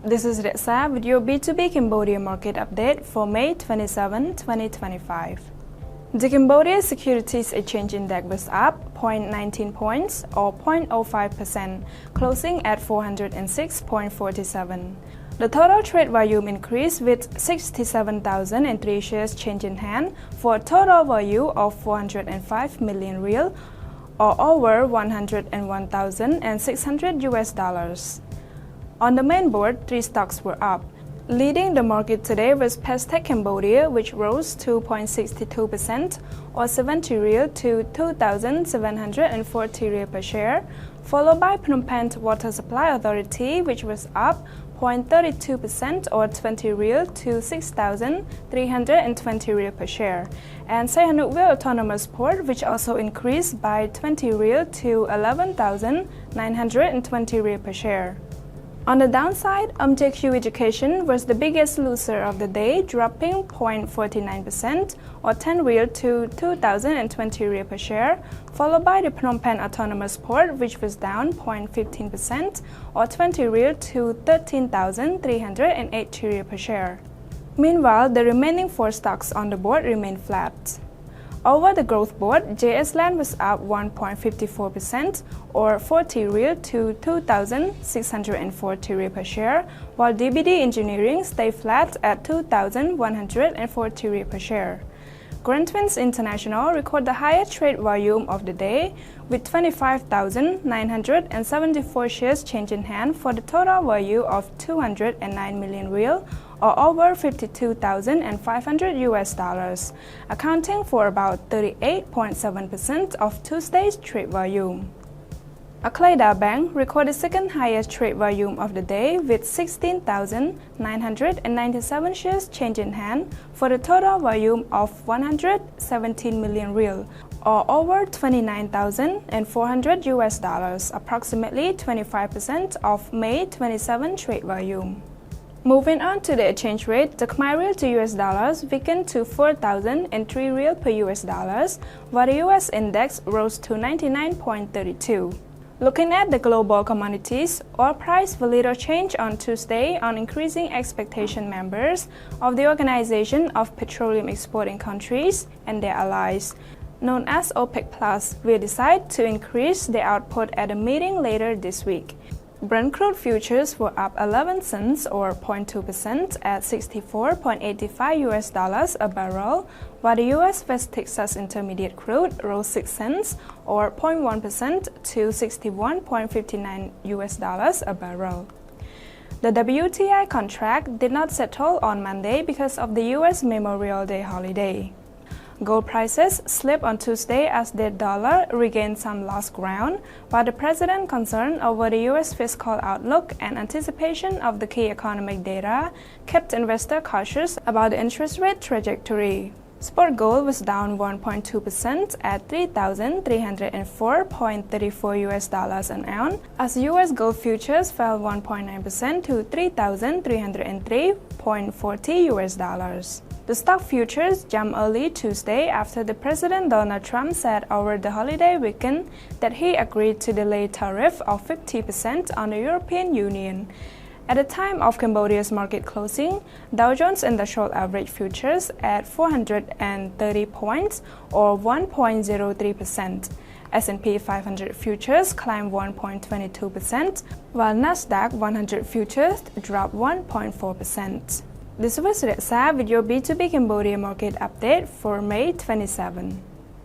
This is Reksa with your B2B Cambodia Market update for May 27, 2025. The Cambodia Securities Exchange Index was up 0.19 points or 0.05%, closing at 406.47. The total trade volume increased with 67,003 shares change in hand for a total value of 405 million real or over $101,600. On the main board, 3 stocks were up. Leading the market today was Pestech Cambodia, which rose 2.62% or 70 real to 2,740 real per share, followed by Phnom Penh Water Supply Authority, which was up 0.32% or 20 real to 6,320 real per share, and Sihanoukville Autonomous Port, which also increased by 20 real to 11,920 real per share. On the downside, MJQ Education was the biggest loser of the day, dropping 0.49% or 10 real to 2,020 real per share, followed by the Phnom Penh Autonomous Port, which was down 0.15% or 20 real to 13,380 real per share. Meanwhile, the remaining 4 stocks on the board remained flat. Over the growth board, JS Land was up 1.54% or 40 real to 2,640 real per share, while DBD Engineering stayed flat at 2,140 real per share. Grand Twins International recorded the highest trade volume of the day, with 25,974 shares change in hand for the total value of 209 million real or over $52,500, accounting for about 38.7% of Tuesday's trade volume. Aklaida Bank recorded the second highest trade volume of the day with 16,997 shares change in hand for the total volume of 117 million real or over $29,400, approximately 25% of May 27 trade volume. Moving on to the exchange rate, the Khmer Real to US dollars weakened to 4,003 real per US dollars, while the US index rose to 99.32. Looking at the global commodities, oil price will little change on Tuesday on increasing expectation members of the Organization of Petroleum Exporting Countries and their allies, known as OPEC+, will decide to increase their output at a meeting later this week. Brent crude futures were up 11 cents or 0.2% at $64.85 a barrel, while the US West Texas Intermediate crude rose 6 cents or 0.1% to $61.59 a barrel. The WTI contract did not settle on Monday because of the US Memorial Day holiday. Gold prices slipped on Tuesday as the dollar regained some lost ground, while the president concerned over the U.S. fiscal outlook and anticipation of the key economic data kept investors cautious about the interest rate trajectory. Spot gold was down 1.2% at $3,304.34 an ounce, as U.S. gold futures fell 1.9% to $3,303.40. The stock futures jumped early Tuesday after the President Donald Trump said over the holiday weekend that he agreed to delay tariff of 50% on the European Union. At the time of Cambodia's market closing, Dow Jones Industrial Average futures at 430 points or 1.03%. S&P 500 futures climbed 1.22%, while Nasdaq 100 futures dropped 1.4%. This was Reksa with your B2B Cambodia Market update for May 27.